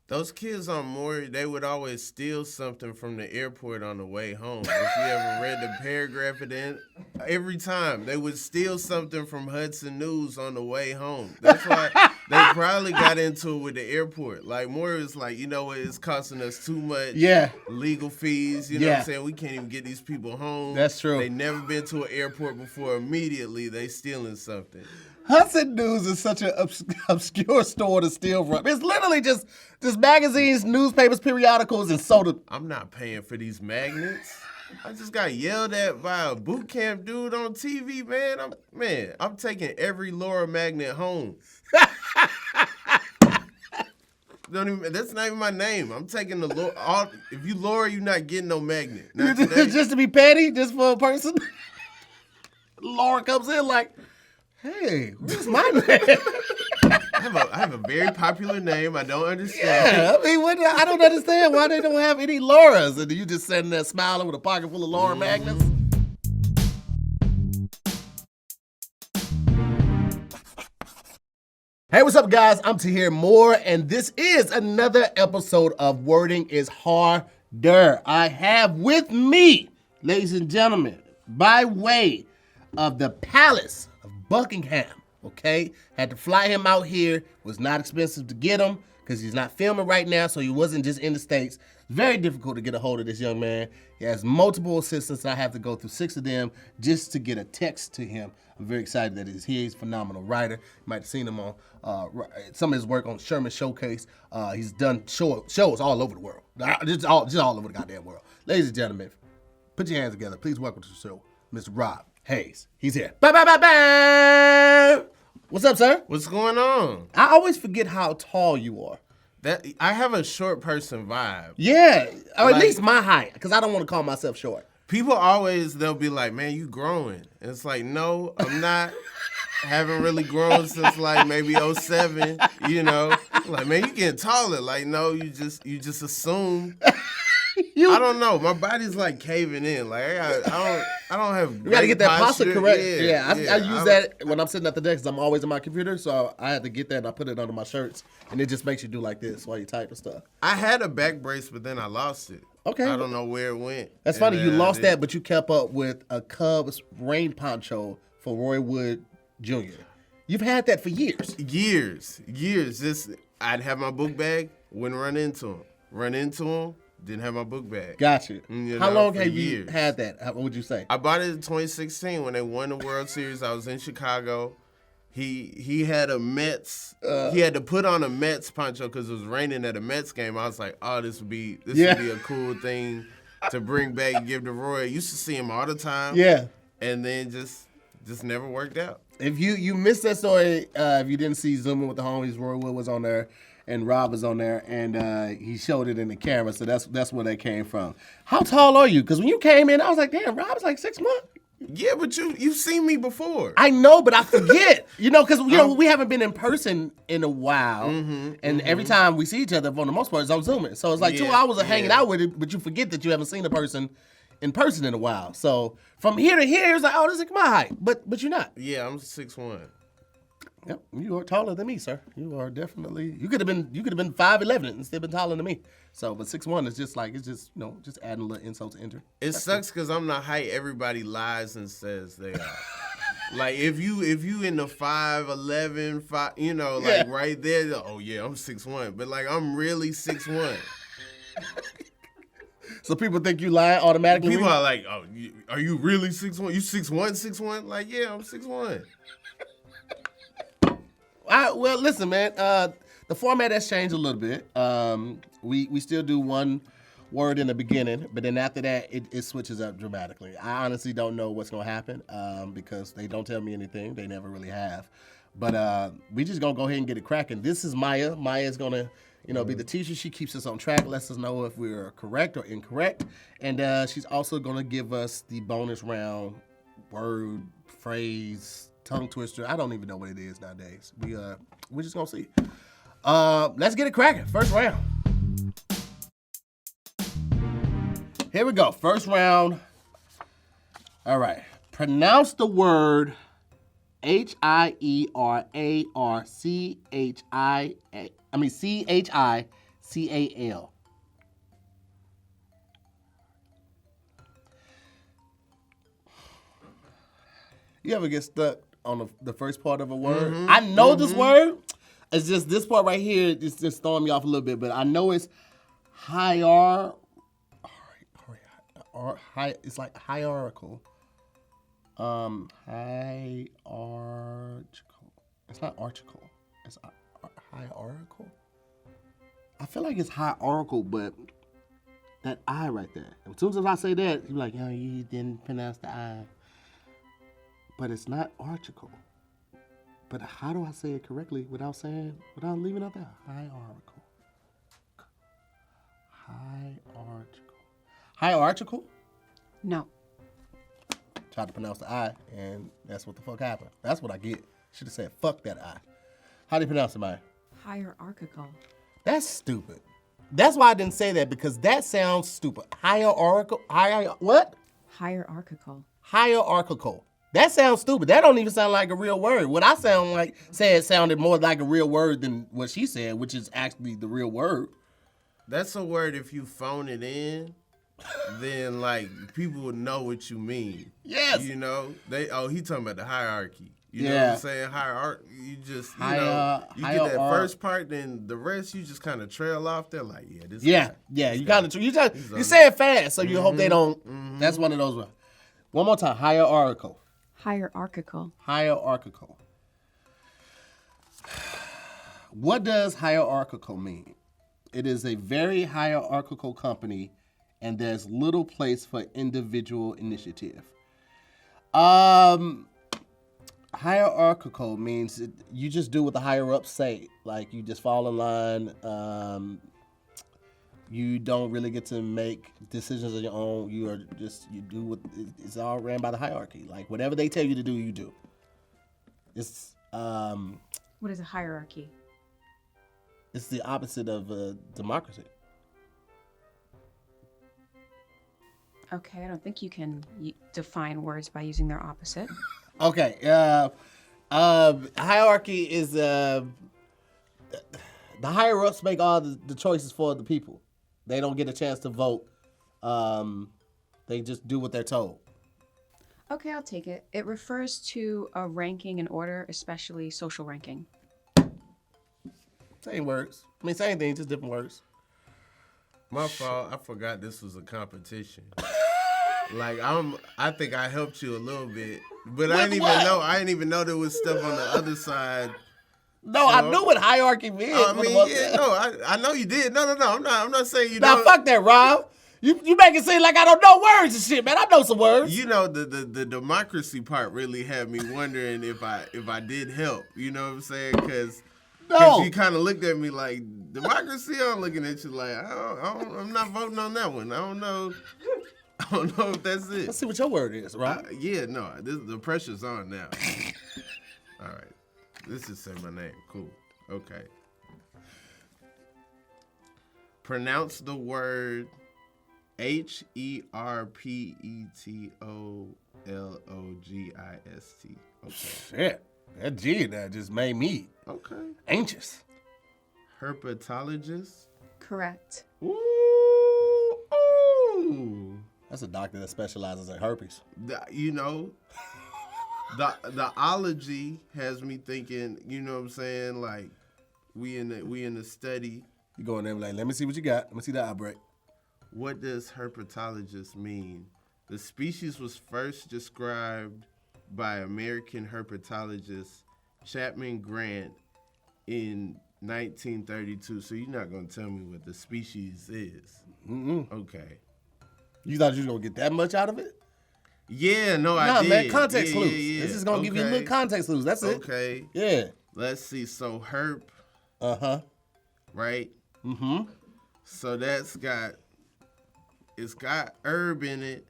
Those kids on Maury, they would always steal something from the airport on the way home. If you ever read the paragraph at the end, every time they would steal something from Hudson News on the way home. That's why they probably got into it with the airport. Like Maury was like, you know what, it's costing us too much legal fees. You know what I'm saying? We can't even get these people home. That's true. They never been to an airport before. Immediately, they stealing something. Hudson News is such an obscure store to steal from. It's literally just magazines, newspapers, periodicals, and soda. I'm not paying for these magnets. I just got yelled at by a boot camp dude on TV, man. I'm taking every Laura magnet home. That's not even my name. I'm taking the Laura. If you Laura, you're not getting no magnet. Just to be petty, just for a person. Laura comes in like, hey, where's my name? I have a very popular name. I don't understand. Yeah, I mean, I don't understand why they don't have any Lauras. And you just sitting there smiling with a pocket full of Laura magnets. Hey, what's up, guys? I'm Tahir Moore, and this is another episode of Wording is Harder. I have with me, ladies and gentlemen, by way of the Palace of Buckingham, okay? Had to fly him out here. Was not expensive to get him because he's not filming right now, so he wasn't just in the States. It's very difficult to get a hold of this young man. He has multiple assistants, and I have to go through 6 of them just to get a text to him. I'm very excited that he's here. He's a phenomenal writer. You might have seen him on some of his work on Sherman Showcase. He's done shows all over the world, just all over the goddamn world. Ladies and gentlemen, put your hands together. Please welcome to the show, Mr. Rob Haze. He's here. Bye. What's up, sir? What's going on? I always forget how tall you are. I have a short person vibe. Yeah, or at least my height, because I don't want to call myself short. People they'll be like, man, you growing. And it's like, no, I'm not. Haven't really grown since like maybe 07, you know. Like, man, you getting taller. Like, no, you just assume. I don't know. My body's like caving in. Like I don't have. You got to get that posture correct. Yeah, I use that when I'm sitting at the desk. I'm always in my computer, so I had to get that and I put it under my shirts, and it just makes you do like this while you type and stuff. I had a back brace, but then I lost it. Okay. I don't know where it went. That's funny. You lost that, but you kept up with a Cubs rain poncho for Roy Wood Jr. You've had that for years. Years. Just I'd have my book bag, wouldn't run into him. Didn't have my book bag. Gotcha. How long have you had that? What would you say? I bought it in 2016 when they won the World Series. I was in Chicago. He had a Mets. He had to put on a Mets poncho because it was raining at a Mets game. I was like, oh, this would be a cool thing to bring back and give to Roy. I used to see him all the time. Yeah. And then just never worked out. If you missed that story, if you didn't see Zooming with the Homies, Roy Wood was on there. And Rob was on there, and he showed it in the camera, so that's where that came from. How tall are you? Because when you came in, I was like, damn, Rob's like 6'1". Yeah, but you've seen me before. I know, but I forget. Because we haven't been in person in a while, and every time we see each other, for the most part, it's on Zooming. So it's like 2 hours of hanging out with it, but you forget that you haven't seen a person in a while. So from here to here, it's like, oh, this is my height, but you're not. Yeah, I'm 6'1". Yep, you are taller than me, sir. You are definitely. You could have been 5'11" and still been taller than me. So, but 6'1" is just like just adding a little insult to injury. It sucks because I'm the height everybody lies and says they are. Like if you in the 5'11", right there. Oh yeah, I'm 6'1", but like I'm really 6'1". So people think you lie automatically. People are like, oh, are you really 6'1"? You 6'1"? Like yeah, I'm 6'1". Well, listen, man. The format has changed a little bit. We still do one word in the beginning, but then after that, it switches up dramatically. I honestly don't know what's gonna happen because they don't tell me anything. They never really have. But we just gonna go ahead and get it cracking. This is Maya. Maya's gonna be the teacher. She keeps us on track, lets us know if we're correct or incorrect, and she's also gonna give us the bonus round word, phrase, tongue twister. I don't even know what it is nowadays. We're just gonna see. Let's get it cracking. First round. Here we go. First round. All right. Pronounce the word Hierarchia. C-A-L. You ever get stuck on the first part of a word? I know this word. It's just this part right here. It's just throwing me off a little bit, but I know it's it's like hierarchical. Hierarchical. It's not archical. It's hierarchical. I feel like it's hierarchical, but that I right there. As soon as I say that, you're like, yo, you didn't pronounce the I. But it's not archical. But how do I say it correctly without leaving out that hierarchical? Hierarchical? No. Tried to pronounce the I, and that's what the fuck happened. That's what I get. Should have said, fuck that I. How do you pronounce it, Maye? Hierarchical. That's stupid. That's why I didn't say that, because that sounds stupid. What? Hierarchical. Hierarchical. That sounds stupid. That don't even sound like a real word. What I said sounded more like a real word than what she said, which is actually the real word. That's a word if you phone it in, then like people would know what you mean. Yes. You know, he talking about the hierarchy. You know Yeah. what I'm saying? Hierarchy. You just, you get that first part, then the rest you just kind of trail off. They're like, yeah, this guy. Yeah. You say it fast, so you hope they don't. That's one of those ones. One more time. Hierarchical. Hierarchical. Hierarchical. What does hierarchical mean? It is a very hierarchical company, and there's little place for individual initiative. Hierarchical means you just do what the higher ups say. Like, you just fall in line. You don't really get to make decisions on your own. You do what it's all ran by the hierarchy. Like, whatever they tell you to do, you do. It's What is a hierarchy? It's the opposite of democracy. Okay, I don't think you can define words by using their opposite. Okay. Hierarchy is the higher ups make all the choices for the people. They don't get a chance to vote. They just do what they're told. Okay, I'll take it. It refers to a ranking in order, especially social ranking. Same words. I mean, same thing, just different words. My fault. I forgot this was a competition. Like I think I helped you a little bit, but I didn't even know there was stuff on the other side. No, so, I knew what hierarchy meant. I know you did. No. I'm not saying you. Nah, fuck that, Rob. You make it seem like I don't know words and shit, man. I know some words. You know, the democracy part really had me wondering if I did help. You know what I'm saying? Because you kind of looked at me like, democracy? I'm looking at you like, I'm not voting on that one. I don't know if that's it. Let's see what your word is, right? The pressure's on now. All right. Let's just say my name. Cool. Okay. Pronounce the word HERPETOLOGIST. Okay. Shit. That G that just made me anxious. Herpetologist? Correct. Ooh. That's a doctor that specializes in herpes. The ology has me thinking, you know what I'm saying? Like, we in the study. You go in there and like, let me see what you got. Let me see the outbreak. What does herpetologist mean? The species was first described by American herpetologist Chapman Grant in 1932. So you're not going to tell me what the species is. Mm-mm. Okay. You thought you was going to get that much out of it? Yeah, I did. Man, context clues. Yeah. This is going to give you a little context clues. That's it. Okay. Yeah. Let's see. So herp. Right? Mm-hmm. So it's got herb in it,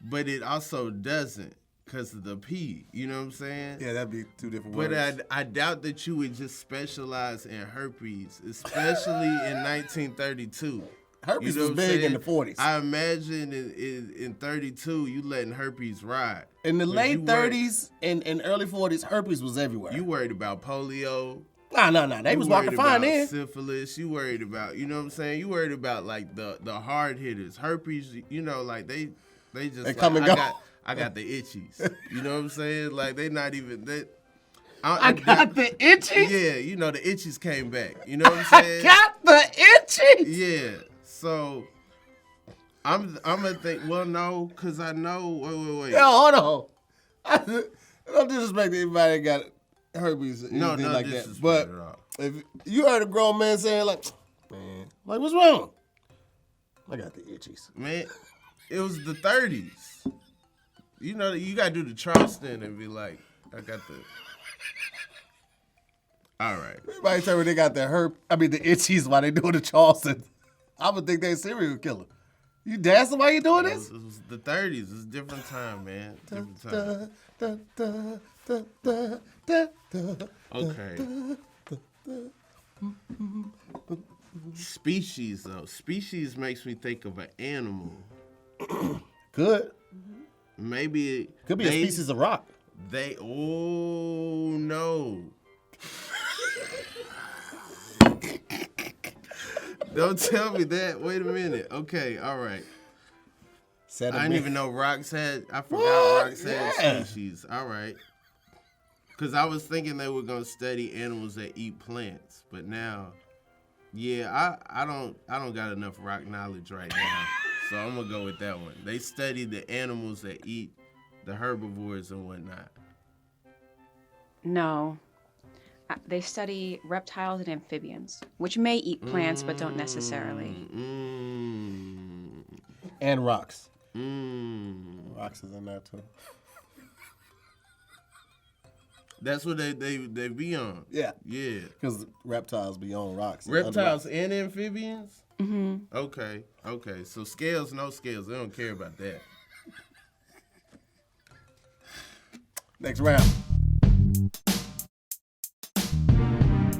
but it also doesn't because of the P. You know what I'm saying? Yeah, that'd be two different words. But I doubt that you would just specialize in herpes, especially in 1932. Herpes was big in the 40s. I imagine in 32, you letting herpes ride. In the late 30s and early 40s, herpes was everywhere. You worried about polio, No. They was walking fine then. Syphilis. You worried about, you know what I'm saying? You worried about like the hard hitters, herpes. You know, like they just They like, come and go. I got the itchies. You know what I'm saying? Like they not even they. I got the itchies. Yeah, you know the itchies came back. You know what I'm saying? I got the itchies. Yeah. So I'm gonna think. Well, no, cause I know. Wait. Yo, hold on. Don't disrespect anybody that got herpes or anything No like that. disrespect But at all. if you heard a grown man saying like, man, like what's wrong? I got the itchies. Man, it was the 30s. You know, you gotta do the Charleston and be like, I got the. All right. Everybody tell me they got the the itchies while they doing the Charleston. I would think they a serial killer. You dancing while you doing this? It was the 30s. It's a different time, man. Different time. Okay. Species, though. Species makes me think of an animal. Good. Maybe Could be a species of rock. Oh, no. Don't tell me that. Wait a minute. Okay, all right. I didn't even know rocks had. I forgot rocks had species. All right. Because I was thinking they were gonna study animals that eat plants, but now, yeah, I don't got enough rock knowledge right now, so I'm gonna go with that one. They study the animals that eat the herbivores and whatnot. No. They study reptiles and amphibians, which may eat plants but don't necessarily. And rocks. Rocks is in there too. That's what they be on. Yeah. Yeah. Because reptiles be on rocks. Reptiles and amphibians? Mm-hmm. Okay. So scales, no scales. They don't care about that. Next round.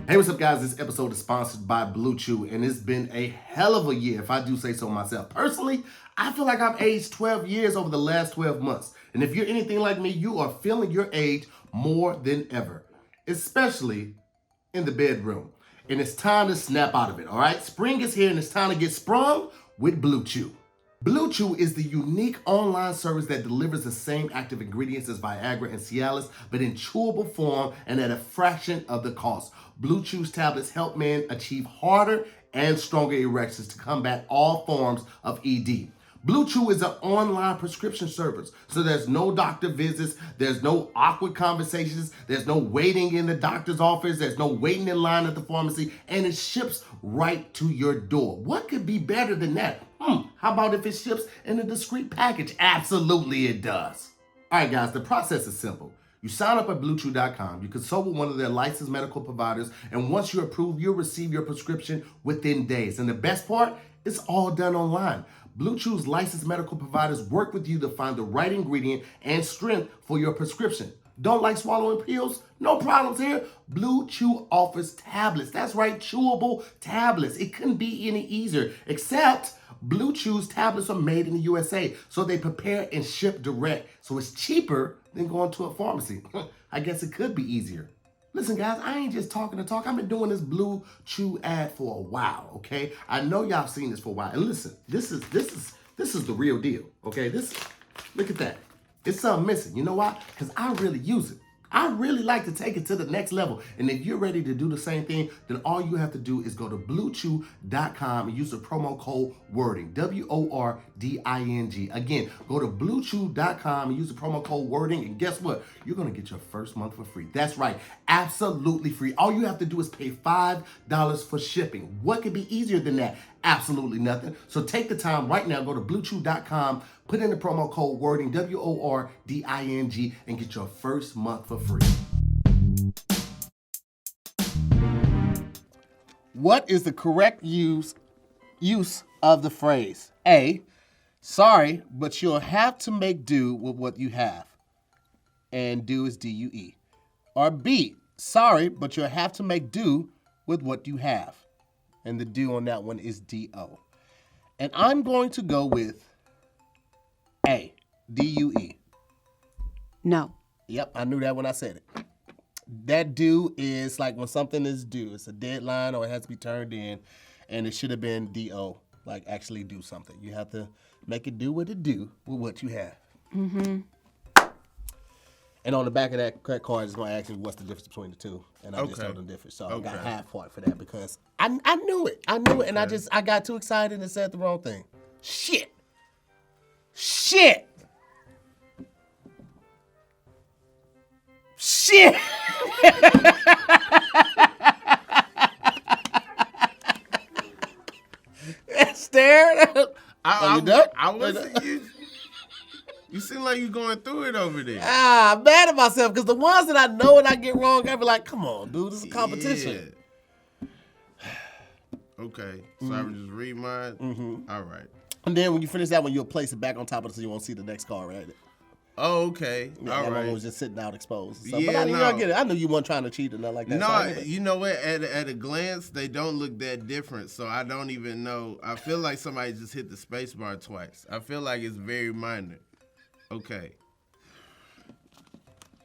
Hey, what's up, guys? This episode is sponsored by Blue Chew, and it's been a hell of a year, if I do say so myself. Personally, I feel like I've aged 12 years over the last 12 months. And if you're anything like me, you are feeling your age more than ever, especially in the bedroom. And it's time to snap out of it, all right? Spring is here, and it's time to get sprung with Blue Chew. Blue Chew is the unique online service that delivers the same active ingredients as Viagra and Cialis, but in chewable form and at a fraction of the cost. Blue Chew's tablets help men achieve harder and stronger erections to combat all forms of ED. Blue Chew is an online prescription service, so there's no doctor visits, there's no awkward conversations, there's no waiting in the doctor's office, there's no waiting in line at the pharmacy, and it ships right to your door. What could be better than that? How about if it ships in a discreet package? Absolutely it does. All right, guys, the process is simple. You sign up at BlueChew.com, you consult with one of their licensed medical providers, and once you're approved, you'll receive your prescription within days. And the best part, it's all done online. Blue Chew's licensed medical providers work with you to find the right ingredient and strength for your prescription. Don't like swallowing pills? No problems here. Blue Chew offers tablets. That's right, chewable tablets. It couldn't be any easier, except Blue Chew's tablets are made in the USA, so they prepare and ship direct. So it's cheaper than going to a pharmacy. I guess it could be easier. Listen, guys, I ain't just talking the talk. I've been doing this Blue Chew ad for a while, okay? I know y'all seen this for a while. And listen, this is the real deal, okay? Look at that. It's something missing. You know why? Because I really use it. I really like to take it to the next level. And if you're ready to do the same thing, then all you have to do is go to BlueChew.com and use the promo code WORDING, WORDING. Again, go to BlueChew.com and use the promo code WORDING, and guess what? You're going to get your first month for free. That's right, absolutely free. All you have to do is pay $5 for shipping. What could be easier than that? Absolutely nothing. So take the time right now, go to BlueChew.com, put in the promo code WORDING, WORDING, and get your first month for free. What is the correct use of the phrase? A, sorry, but you'll have to make do with what you have. And do is D-U-E. Or B, sorry, but you'll have to make do with what you have. And the do on that one is D-O. And I'm going to go with A, D-U-E. No. Yep, I knew that when I said it. That due is like when something is due. It's a deadline or it has to be turned in, and it should have been do, like actually do something. You have to make it do what it do with what you have. Mm-hmm. And on the back of that credit card, it's going to ask you what's the difference between the two. And I just told them difference. So I got half point for that because I knew it. I knew it. And I got too excited and said the wrong thing. Shit. Shit. Stared. I wasn't. You seem like you're going through it over there. I'm mad at myself because the ones that I know and I get wrong, I be like, come on, dude, this is a competition. Yeah. Okay, so I would just read mine? Mm-hmm. All right. And then when you finish that one, you'll place it back on top of it so you won't see the next card, right? Oh, okay. Yeah, all that right. one was just sitting out exposed. So, Yeah, but I get it. I knew you weren't trying to cheat or nothing like that. No, so you know what? At a glance, they don't look that different, so I don't even know. I feel like somebody just hit the space bar twice. I feel like it's very minor. Okay.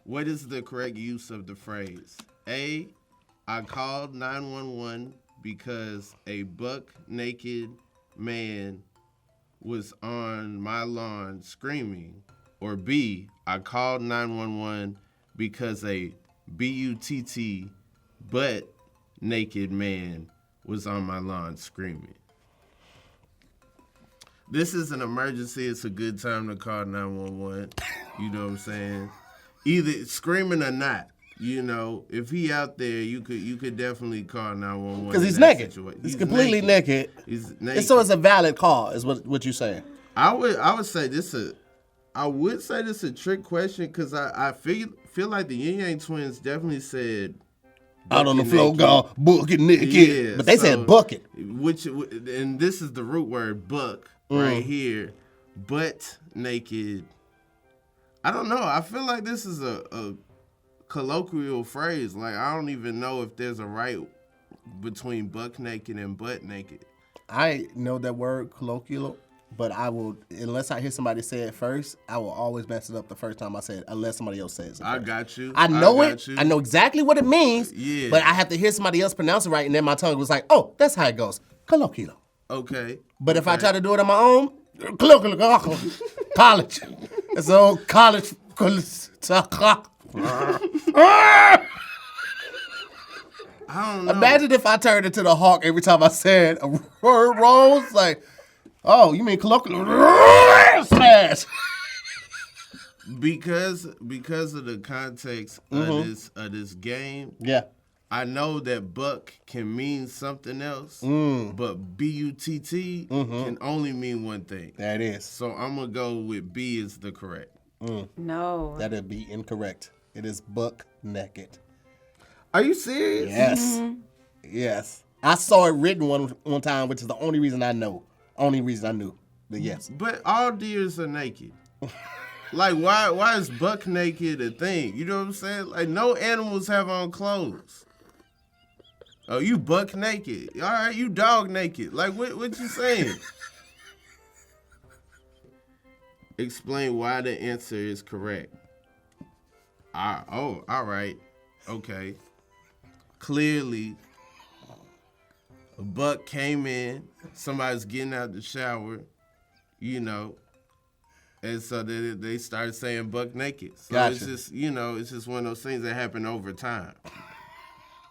What is the correct use of the phrase? A, I called 911 because a buck-naked man was on my lawn screaming. Or B, I called 911 because a BUTT butt-naked man was on my lawn screaming. This is an emergency. It's a good time to call 911. You know what I'm saying? Either screaming or not. You know, if he out there, you could definitely call 911. Because he's naked. He's completely naked. He's naked. And so it's a valid call, is what you're saying. I would say this is a trick question because I feel like the Yin Yang twins definitely said out on the floor, go bucket naked. Yeah, but they said bucket. And this is the root word buck right here. Butt naked. I don't know. I feel like this is a colloquial phrase. Like I don't even know if there's a right between buck naked and butt naked. I know that word colloquial, but I will, unless I hear somebody say it first, I will always mess it up the first time I say it, unless somebody else says it. I got you. I know it. I know exactly what it means. Yeah. But I have to hear somebody else pronounce it right, and then my tongue was like, oh, that's how it goes. Colloquial. Okay. But if I try to do it on my own, colloquial. College. It's old college. I don't know. Imagine if I turned into the hawk every time I said a word rolls. Like, oh, you mean colloquial? Smash. Because of the context of this game, yeah, I know that buck can mean something else, but B-U-T-T can only mean one thing. That is. So I'm gonna go with B is the correct. No. That'd be incorrect. It is buck naked. Are you serious? Yes. Yes. I saw it written one time, which is the only reason I know. Only reason I knew. But yes. But all deers are naked. Like, why is buck naked a thing? You know what I'm saying? Like, no animals have on clothes. Oh, you buck naked. All right, you dog naked. Like, what you saying? Explain why the answer is correct. All right. Okay. Clearly, a buck came in, somebody's getting out the shower, you know, and so they started saying buck naked. So gotcha. It's just, it's just one of those things that happen over time.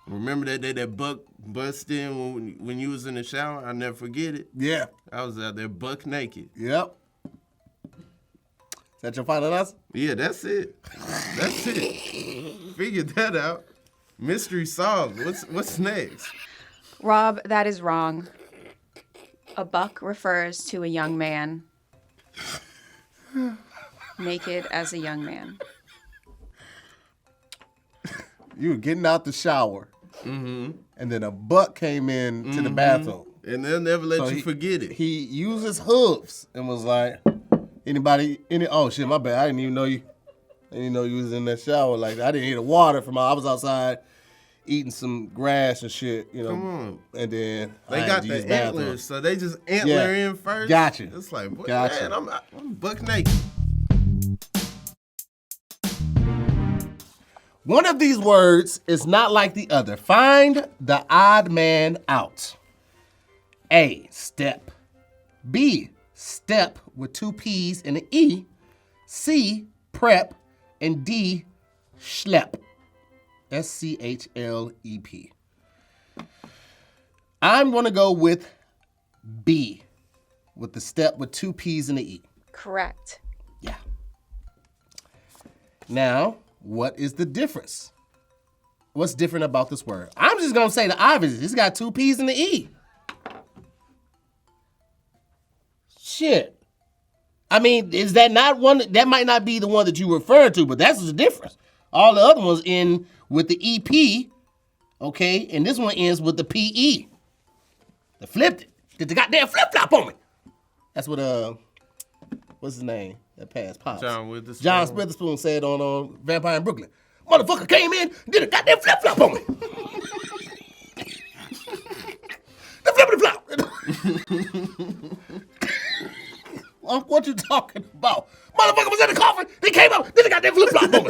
Remember that day that buck bust in when you was in the shower? I'll never forget it. Yeah. I was out there buck naked. Yep. Is that your final answer? Yeah, that's it. That's it. Figured that out. Mystery solved. What's next? Rob, that is wrong. A buck refers to a young man. Naked as a young man. You were getting out the shower, and then a buck came in to the bathroom. And they'll never let you forget it. He used his hooves and was like, oh shit, my bad. I didn't even know you was in that shower. Like, I didn't hear the water I was outside eating some grass and shit, Come on. And then They got the antlers, so they just antler in first. Gotcha. It's like, boy, Gotcha. man, I'm buck naked. One of these words is not like the other. Find the odd man out. A, step. B, step with 2 P's and an E. C, prep. And D, schlep. SCHLEP. I'm going to go with B, with the step with 2 P's and an E. Correct. Yeah. Now, what is the difference? What's different about this word? I'm just going to say the obvious. It's got 2 P's and an E. Shit. I mean, is that not one? That might not be the one that you refer to, but that's the difference. All the other ones end with the EP, okay? And this one ends with the PE. They flipped it. Did the goddamn flip-flop on me. That's what, what's his name? That passed Pops. John Witherspoon. John Witherspoon said on Vampire in Brooklyn. Motherfucker came in, did a goddamn flip-flop on me. The flippity-flop. What you talking about? Motherfucker was in the coffin, he came up, did a goddamn flip-flop on me.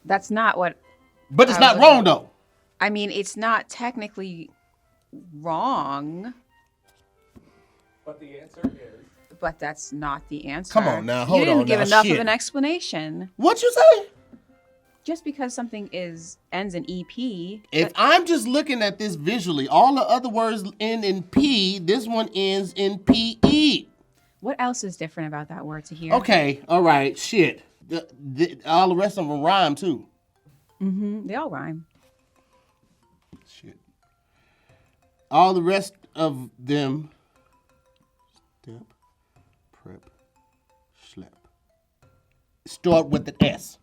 That's not what. But it's not wrong, though. I mean, it's not technically wrong. But the answer is. But that's not the answer. Come on now, hold on. You didn't give now, enough shit. of an explanation. What you say? Just because something ends in EP. If I'm just looking at this visually, all the other words end in P, this one ends in PE. What else is different about that word to hear? Okay, all right, shit. All the rest of them rhyme too. Mm-hmm. They all rhyme. Shit. All the rest of them. Step, prep, schlep. Start with an S.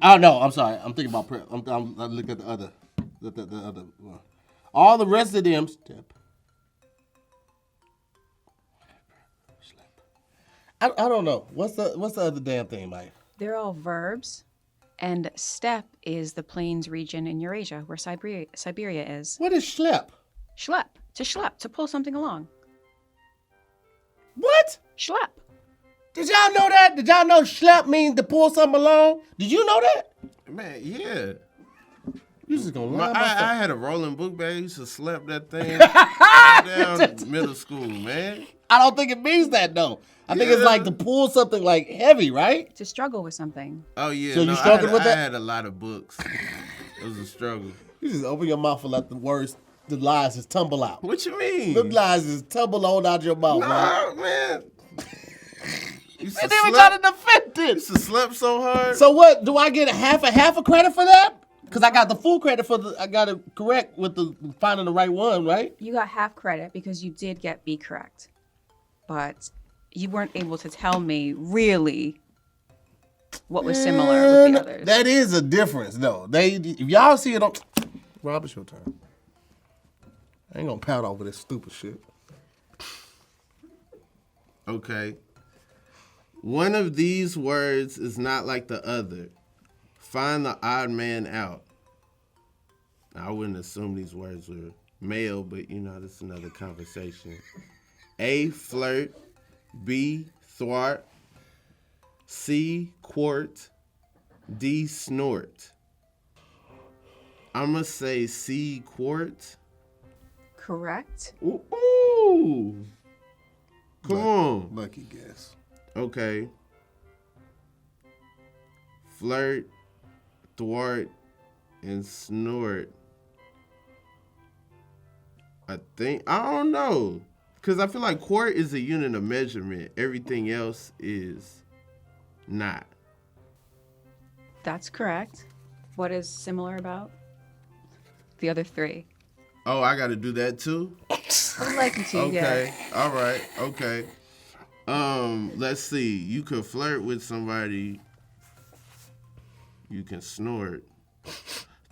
Oh no, I'm sorry. I'm thinking about prep. I'm looking at the other one. All the rest of them. Step. I don't know. What's the other damn thing, Mike? They're all verbs. And steppe is the plains region in Eurasia, where Siberia is. What is schlep? Schlep. To schlep. To pull something along. What? Schlep. Did y'all know that? Did y'all know schlep means to pull something along? Did you know that? Man, yeah. You just gonna lie about I had a rolling book bag. I used to slap that thing down middle school, man. I don't think it means that though. I think it's like to pull something like heavy, right? To struggle with something. Oh yeah. So you struggled with that? I had a lot of books. It was a struggle. You just open your mouth and let the words, the lies just tumble out. What you mean? The lies just tumble on out your mouth, right? Nah, man. And they were trying to defend it. Used to slap so hard. So what? Do I get a half a credit for that? Because I got the full credit I got it correct with the finding the right one, right? You got half credit because you did get B correct. But you weren't able to tell me really what was similar with the others. That is a difference, though. If y'all see it on... Rob, it's your turn. I ain't gonna pout over this stupid shit. Okay. One of these words is not like the other. Find the odd man out. I wouldn't assume these words were male, but that's another conversation. A, flirt. B, thwart. C, quart. D, snort. I'm going to say C, quart. Correct. Ooh. Come on. Lucky guess. Okay. Flirt, thwart, and snort. I don't know. Because I feel like quart is a unit of measurement. Everything else is not. That's correct. What is similar about the other three? Oh, I got to do that too? I would like you to, Okay. yeah. All right. Okay. Let's see. You could flirt with somebody. You can snort.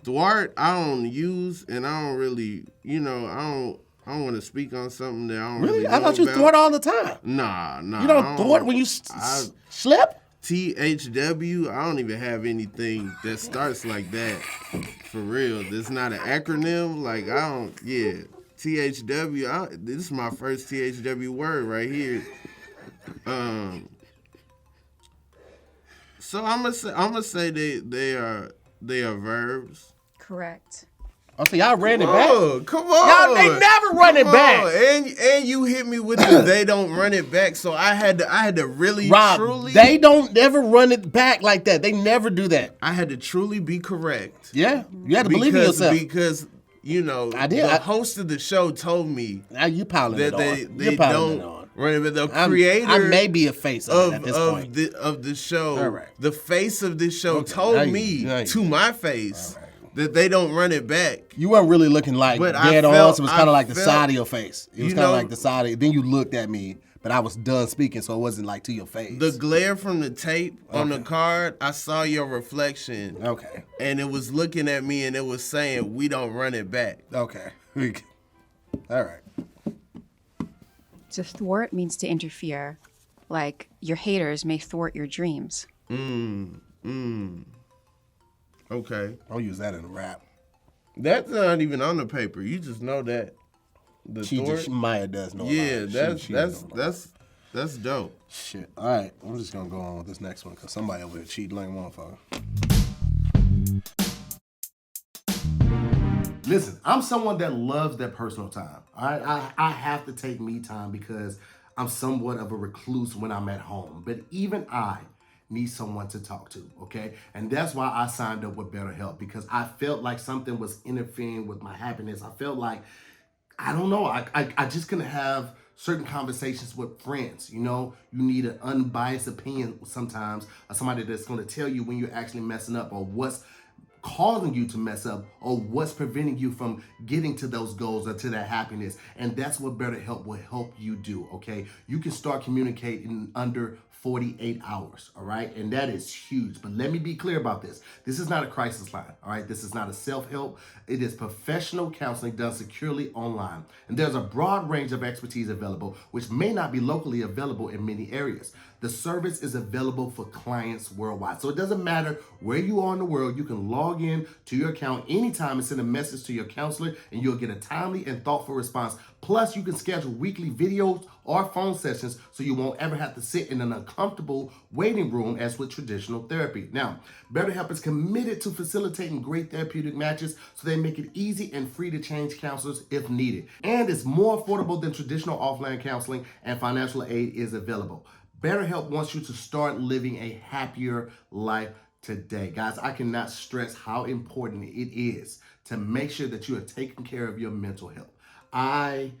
Thwart, I don't use, and I don't really, I don't want to speak on something that I don't really know I thought you about. thwart all the time. Nah. You don't thwart when you slip? THW, I don't even have anything that starts like that. For real. It's not an acronym. THW, this is my first THW word right here. So I'm gonna say they are verbs. Correct. Oh, so y'all ran it back? Oh, come on. Y'all, they never run it Come back. on. And you hit me with the they don't run it back. So I had to really Rob, truly they don't ever run it back like that. They never do that. I had to truly be correct. Yeah, you had to believe in yourself. Because you know, I did. the host of the show told me Now you piling it that on. they You're piling don't it on. run it. But the I creator may be a face of it at this point. of the show, All right. the face of this show Okay, told now me you- to my face All right. that they don't run it back. You weren't really looking like But I dead on, felt- so it was I kind of like the felt- side of your face. It was you kind of know- like the side of, then you looked at me, but I was done speaking, so it wasn't like to your face. The glare from the tape on the card, I saw your reflection. Okay. And it was looking at me and it was saying, we don't run it back. Okay. All right. To thwart means to interfere. Like, your haters may thwart your dreams. Okay. I'll use that in a rap. That's not even on the paper. You just know that. The thwart. Maya does know Yeah, about it. She knows about it. that's dope. Shit. All right. I'm just going to go on with this next one because somebody over here cheating like a motherfucker. Listen, I'm someone that loves their personal time. All right? I have to take me time because I'm somewhat of a recluse when I'm at home. But even I need someone to talk to, okay? And that's why I signed up with BetterHelp, because I felt like something was interfering with my happiness. I felt like, I don't know, I just couldn't have certain conversations with friends. You know, you need an unbiased opinion sometimes of somebody that's going to tell you when you're actually messing up or what's causing you to mess up or what's preventing you from getting to those goals or to that happiness. And that's what BetterHelp will help you do, okay? You can start communicating in under 48 hours, all right? And that is huge. But let me be clear about this. This is not a crisis line, all right? This is not a self-help. It is professional counseling done securely online. And there's a broad range of expertise available, which may not be locally available in many areas. The service is available for clients worldwide. So it doesn't matter where you are in the world, you can log in to your account anytime and send a message to your counselor and you'll get a timely and thoughtful response. Plus, you can schedule weekly videos or phone sessions so you won't ever have to sit in an uncomfortable waiting room as with traditional therapy. Now, BetterHelp is committed to facilitating great therapeutic matches so they make it easy and free to change counselors if needed. And it's more affordable than traditional offline counseling, and financial aid is available. BetterHelp wants you to start living a happier life today. Guys, I cannot stress how important it is to make sure that you are taking care of your mental health. I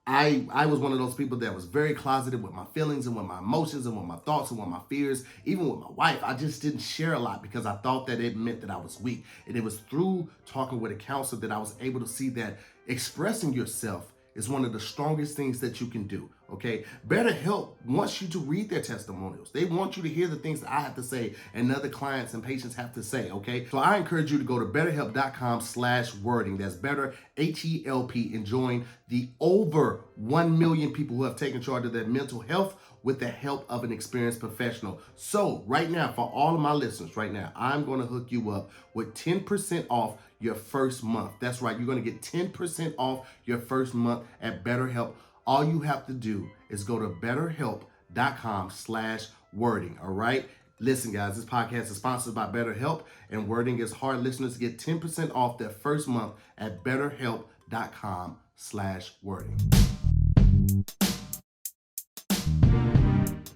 was one of those people that was very closeted with my feelings and with my emotions and with my thoughts and with my fears. Even with my wife, I just didn't share a lot because I thought that it meant that I was weak. And it was through talking with a counselor that I was able to see that expressing yourself is one of the strongest things that you can do, okay? BetterHelp wants you to read their testimonials. They want you to hear the things that I have to say and other clients and patients have to say, okay? So I encourage you to go to betterhelp.com/wording. That's better, H-E-L-P, and join the over 1 million people who have taken charge of their mental health with the help of an experienced professional. So right now, for all of my listeners right now, I'm gonna hook you up with 10% off your first month. That's right, you're gonna get 10% off your first month at BetterHelp. All you have to do is go to betterhelp.com/wording, all right? Listen, guys, this podcast is sponsored by BetterHelp, and Wording is Hard listeners get 10% off their first month at betterhelp.com/wording.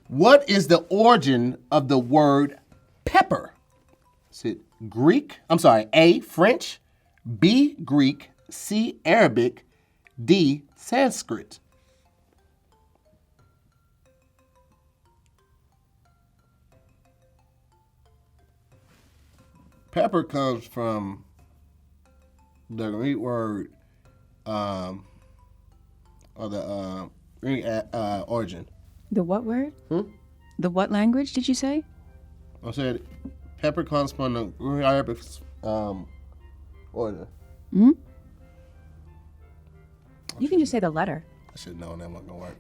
What is the origin of the word pepper? Is it Greek? I'm sorry, A, French, B, Greek, C, Arabic, D, Sanskrit? Pepper comes from the Greek word, or the Greek origin. The what word? The what language did you say? I said pepper comes from the Greek Arabic origin. You can just say the letter. I should have known that wasn't gonna work.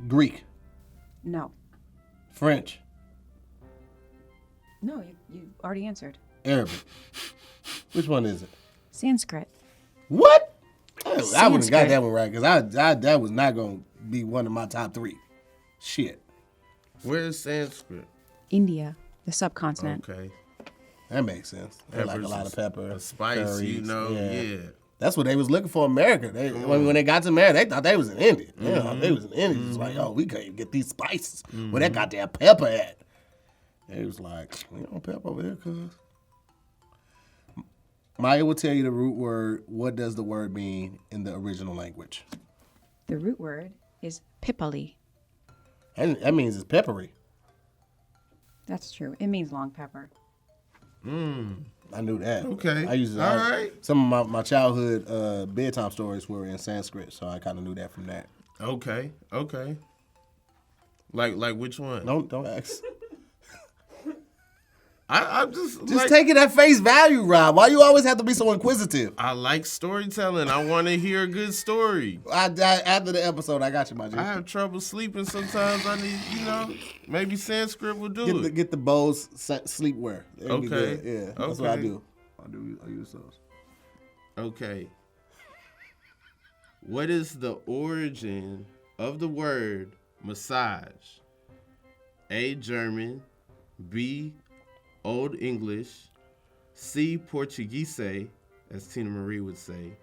Greek, No. French, No, you already answered. Arabic. Which one is it? Sanskrit. What? I wouldn't have got Sanskrit. that one right because I that was not gonna be one of my top three. Shit. Where's Sanskrit? India, the subcontinent. Okay. That makes sense. They like a lot of pepper. A spice, curries, yeah. That's what they was looking for in America. When they got to America, they thought they was in India. They thought they was in India. It's like, oh, we can't even get these spices. Where that goddamn pepper at? They was like, we don't pepper over here, cuz. Maya will tell you the root word. What does the word mean in the original language? The root word is pipali. That means it's peppery. That's true. It means long pepper. I knew that. Okay. All right. Some of my childhood bedtime stories were in Sanskrit, so I kind of knew that from that. Okay. Like which one? Don't ask. I'm just Take it at face value, Rob. Why you always have to be so inquisitive? I like storytelling. I want to hear a good story. After the episode, I got you, my G. I have trouble sleeping sometimes. I need, maybe Sanskrit will do it. Get the Bose sleepwear. It'll be Okay. good. Yeah, that's what I do. I use those. Okay. What is the origin of the word massage? A, German. B, Old English. C, Portuguese, as Tina Marie would say.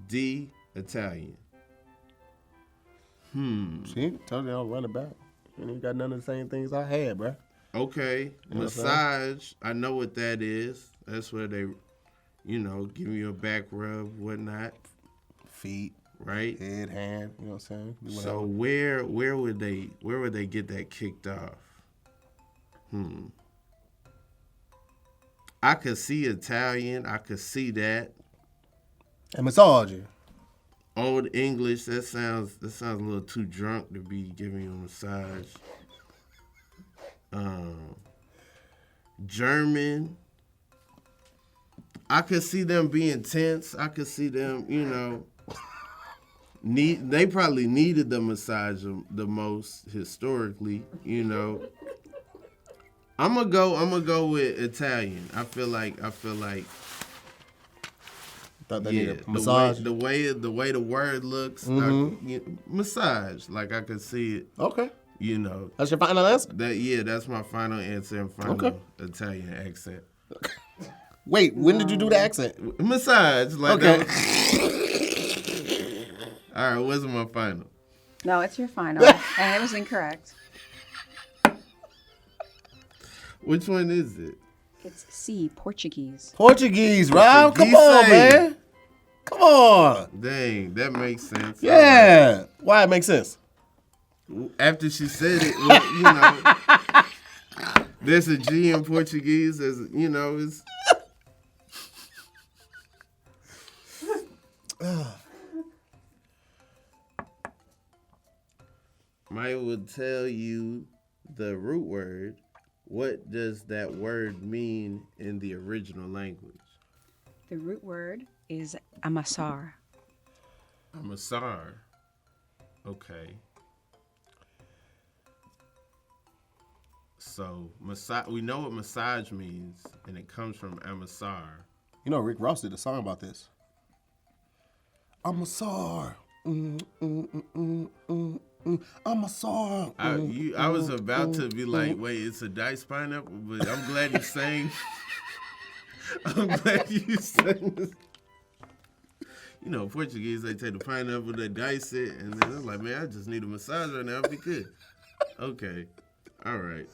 D, Italian. See, told you I'll run it back. You ain't got none of the same things I had, bruh. Okay, massage. I know what that is. That's where they, give you a back rub, whatnot. Feet, right? Head, hand. You know what I'm saying? So where would they get that kicked off? I could see Italian. I could see that. And massage you. Old English. That sounds a little too drunk to be giving you a massage. German. I could see them being tense. I could see them, they probably needed the massage the most historically, I'm gonna go with Italian. I feel like thought they needed a massage. The way the word looks, massage. Like I could see it. Okay. That's your final answer? That's my final answer and final Italian accent. Wait, when did you do the accent? Massage. Like okay. All right, what's my final? No, it's your final. And it was incorrect. Which one is it? It's C, Portuguese. Portuguese, Rob. Come on, man. Come on. Dang, that makes sense. Yeah. Right. Why it makes sense? After she said it, there's a G in Portuguese. There's, it's... Maye will tell you the root word. What does that word mean in the original language? The root word is amassar. Amassar. Okay. So, we know what massage means, and it comes from amassar. Rick Ross did a song about this. Amassar. Amassar. I was about to be like, wait, it's a diced pineapple, but I'm glad you sang. I'm glad you sang this. Portuguese, they take the pineapple, they dice it, and then I'm like, man, I just need a massage right now. I'll be good. Okay. All right.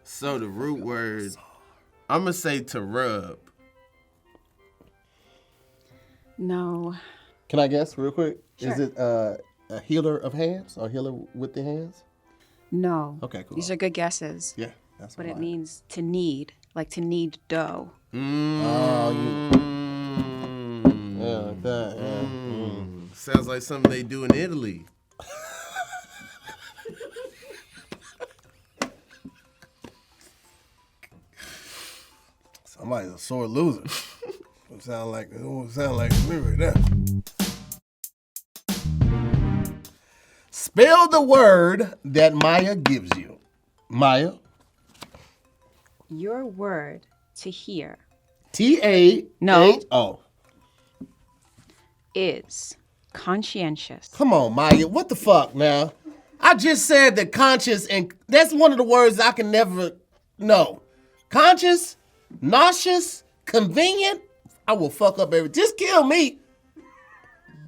So the root word, I'm going to say to rub. No. Can I guess real quick? Sure. Is it a healer of hands or healer with the hands? No. Okay, cool. These are good guesses. Yeah, that's what it means to knead, like to knead dough. Yeah, like that. Yeah. Sounds like something they do in Italy. Somebody's a sore loser. It sound like me right now. Spell the word that Maya gives you. Maya. Your word to hear. T-A. No. Oh. Is Conscientious. Come on, Maya. What the fuck now? I just said that conscious, and that's one of the words I can never know. Conscious, nauseous, convenient. I will fuck up everything. Just kill me.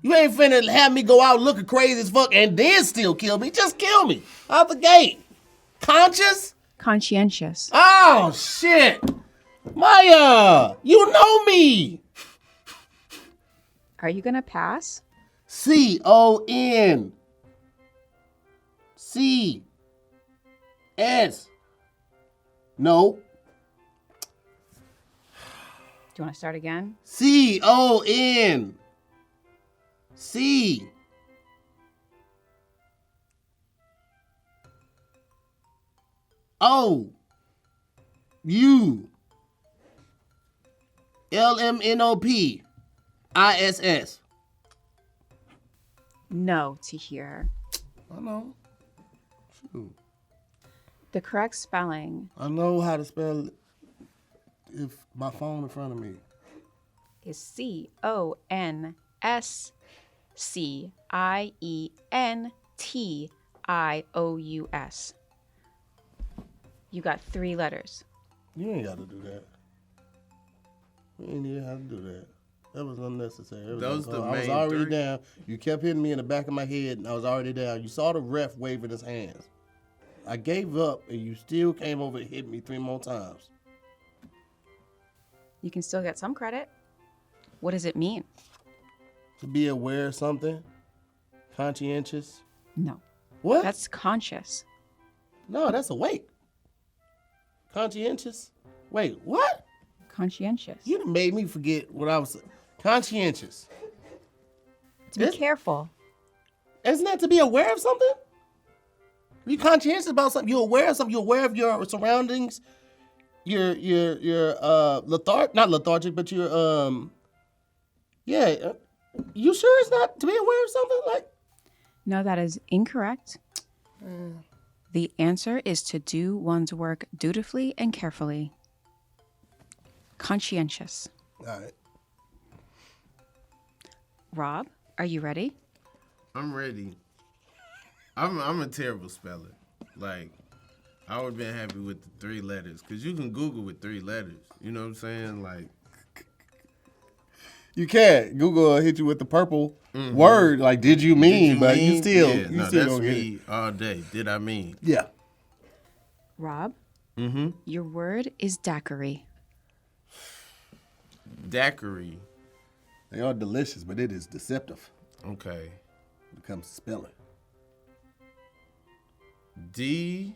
You ain't finna have me go out looking crazy as fuck and then still kill me. Just kill me out the gate. Conscious? Conscientious. Oh, shit. Maya, you know me. Are you going to pass? C-O-N. C-S. No. Do you want to start again? C-O-N. C. O. U. L-M-N-O-P. I-S-S. No, Tahir. I know. Shoot. The correct spelling I know how to spell it if my phone in front of me. is C-O-N-S-C-I-E-N-T-I-O-U-S. You got 3 letters. You ain't got to do that. You ain't even have to do that. That was unnecessary. Those the I was main already 3? down. You kept hitting me in the back of my head, and I was already down. You saw the ref waving his hands. I gave up, and you still came over and hit me 3 more times. You can still get some credit. What does it mean? To be aware of something, conscientious. No. What? That's conscious. No, that's awake. Conscientious. Wait, what? Conscientious. You done made me forget what I was saying. Conscientious. To be careful. Isn't that to be aware of something? You conscientious about something. You're aware of something. You're aware of your surroundings. You're not lethargic, but you're yeah. You sure it's not to be aware of something like? No, that is incorrect. The answer is to do one's work dutifully and carefully. Conscientious. All right. Rob, are you ready? I'm ready. I'm a terrible speller. Like, I would have been happy with the 3 letters. Because you can Google with 3 letters. You know what I'm saying? Like, You can't. Google will hit you with the purple word. Like, did you mean? But you still, Yeah, you no, still that's gonna get it. me all day. Did I mean? Yeah. Rob? Mm-hmm. Your word is daiquiri. Daiquiri. They are delicious, but it is deceptive Okay. when it comes to spelling. DACQURI.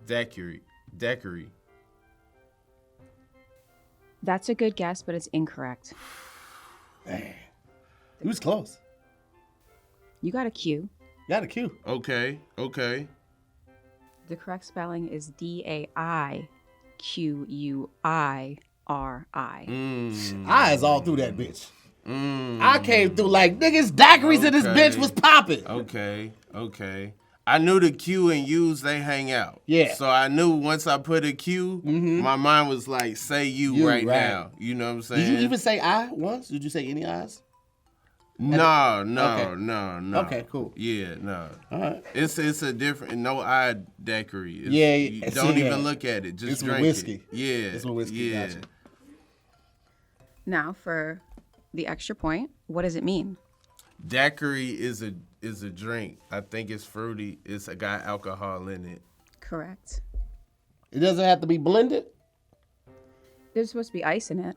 Daiquiri. Daiquiri. That's a good guess, but it's incorrect. Man, he was close. You got a Q. Got a Q. Okay. The correct spelling is D-A-I-Q-U-I-R-I. Eyes all through that bitch. I came through like, niggas, daiquiris in this bitch was popping. Okay. I knew the Q and U's, they hang out. Yeah. So I knew once I put a Q, my mind was like, say you right now. You know what I'm saying? Did you even say I once? Did you say any eyes? No. Okay, cool. Yeah, no. All right. It's a different, no eye daiquiri. Yeah, You see, don't yeah. even look at it. Just It's with drink whiskey. it. Yeah. It's with whiskey, Yeah. gotcha. Now, for the extra point, what does it mean? Daiquiri is a drink. I think it's fruity. It's got alcohol in it. Correct. It doesn't have to be blended. There's supposed to be ice in it.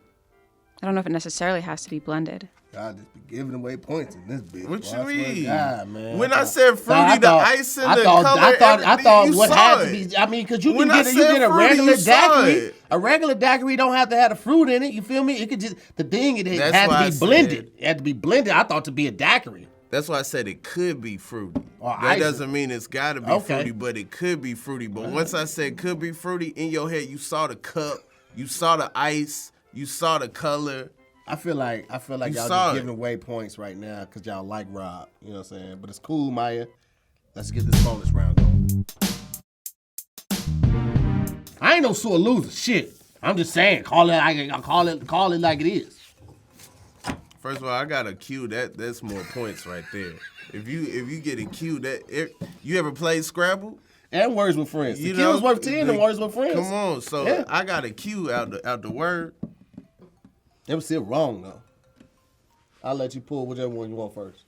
I don't know if it necessarily has to be blended. God just be giving away points in this bitch. What boy. you I swear to mean? God, man. When I said fruity, the ice and the thought, color, I thought everything, you what saw had to it. be. I mean, because you When can I get said a fruity, regular you saw daiquiri. it. A regular daiquiri don't have to have the fruit in it. You feel me? It could just it That's had why to I be blended. said- It had to be blended. I thought to be a daiquiri. That's why I said it could be fruity. Or That ice. doesn't mean it's got to be Okay. fruity, but it could be fruity. But once I said could be fruity, in your head you saw the cup, you saw the ice, you saw the color. I feel like You y'all saw just it. giving away points right now because y'all like Rob. You know what I'm saying? But it's cool, Maya. Let's get this bonus round going. I ain't no sore loser. Shit. I'm just saying, call it like it is. First of all, I got a cue. That's more points right there. If you get a cue, you ever played Scrabble? And words with friends. The Q is worth 10 and words with friends. Come on, so Yeah. I got a cue out the word. It was still wrong though. I'll let you pull whichever one you want first,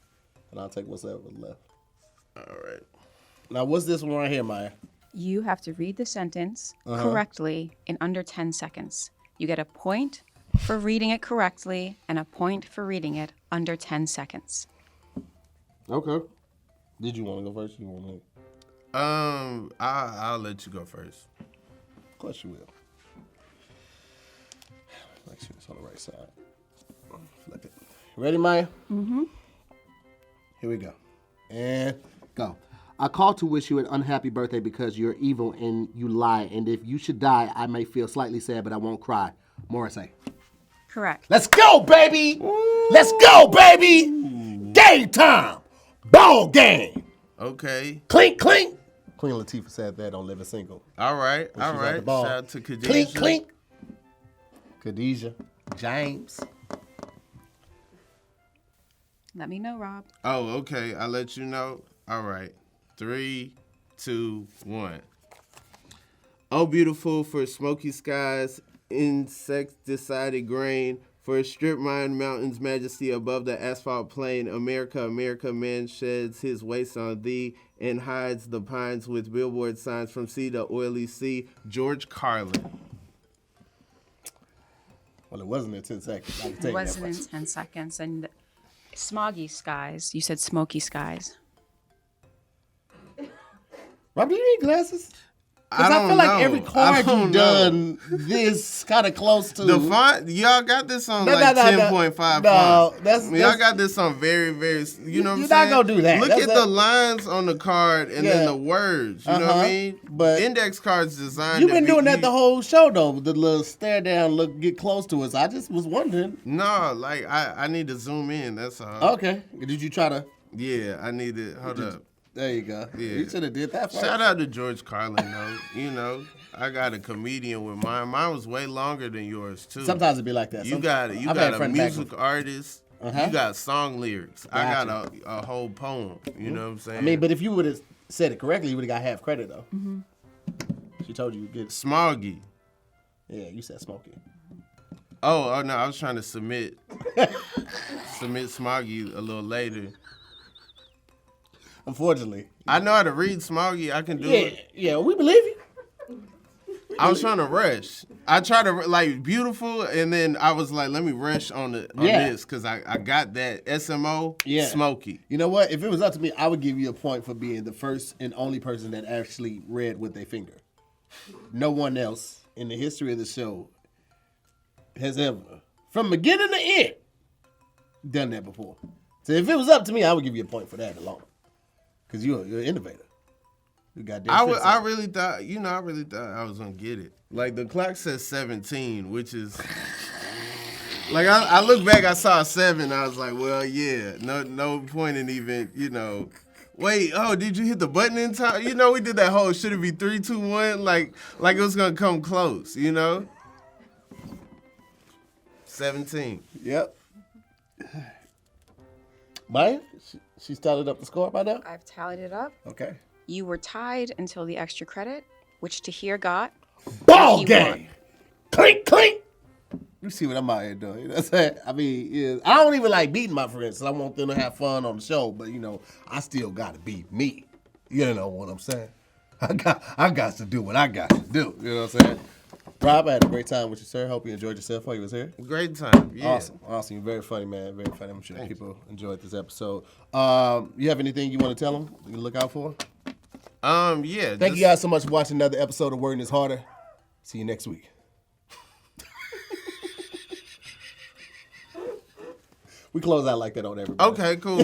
and I'll take whatever left. All right. Now, what's this one right here, Maya? You have to read the sentence correctly in under 10 seconds. You get a point for reading it correctly and a point for reading it under 10 seconds. Okay. Did you want to go first? Or you want to? I'll let you go first. Of course you will. Make sure it's on the right side. Flip it. Ready, Maya? Mm-hmm. Here we go. And go. I call to wish you an unhappy birthday because you're evil and you lie. And if you should die, I may feel slightly sad, but I won't cry. Morrissey. Correct. Let's go, baby! Let's go, baby! Game time! Ball game! Okay. Clink, clink! Queen Latifah said that on Living Single. All right. When she was at the Shout ball. out to Khadijah. Clink, clink! Khadijah. James. Let me know, Rob. Oh, okay. I'll let you know. All right. 3, 2, 1. Oh, beautiful for smoky skies, insect-decided grain, for a strip mine mountains majesty above the asphalt plain. America, America, man sheds his waste on thee and hides the pines with billboard signs from sea to oily sea. George Carlin. Well, it wasn't in 10 seconds. I can tell It you that wasn't in much. 10 seconds. And smoggy skies. You said smoky skies. Rob, do you need glasses? Because I don't feel like know. every card I don't you've done this kind of close to. The font, y'all got this on No, like no, 10.5 no, font. that's- Y'all got this on very, very, you know what I'm You're saying? not gonna do that. Look That's at a- the lines on the card and then Yeah. the words, you know what I mean? But index cards designed You've to been be- doing that the whole show, though. The little stare down, look, get close to us. I just was wondering. No, like, I need to zoom in, that's all. Okay. Did you try to? Yeah, I need to, hold up. There you go. Yeah. You should have did that first. Shout out to George Carlin, though. You know, I got a comedian with mine. Mine was way longer than yours, too. Sometimes it be like that. You got it. You I've had got a friend back music artist. Uh-huh. You got song lyrics. I got Gotcha. a whole poem. You know what I'm saying? I mean, but if you would have said it correctly, you would have got half credit, though. Mm-hmm. She told you get. Smoggy. Yeah, you said smoky. Oh no, I was trying to submit Smoggy a little later. Unfortunately. I know how to read Smoggy. I can do Yeah, it. yeah, we believe you. I was trying to rush. I tried to like beautiful, and then I was like, let me rush on Yeah. this because I got that SMO Yeah. smoky. You know what? If it was up to me, I would give you a point for being the first and only person that actually read with their finger. No one else in the history of the show has ever, from beginning to end, done that before. So if it was up to me, I would give you a point for that alone. Because you're an innovator. You got I really thought I was gonna get it. Like the clock says 17, which is like I look back, I saw 7. I was like, well, yeah, no point in even, you know. Wait, oh, did you hit the button in time? You know, we did that whole should it be 3, 2, 1, like it was gonna come close, you know. 17. Yep. Maya, she started up the score by now? I've tallied it up. Okay. You were tied until the extra credit, which Tahir got. Ball He game! won. Clink, clink! You see what I'm out here doing. You know what I'm saying? I mean, yeah, I don't even like beating my friends. I want them to have fun on the show, but, you know, I still got to beat me. You know what I'm saying? I got to do what I got to do. You know what I'm saying? Rob, I had a great time with you, sir. Hope you enjoyed yourself while you was here. Great time. Yeah. Awesome. You're very funny, man. Very funny. I'm sure people enjoyed this episode. You have anything you want to tell them you look out for? Yeah. Thank you guys so much for watching another episode of Wording is Harder. See you next week. We close out like that on everybody. Okay, cool.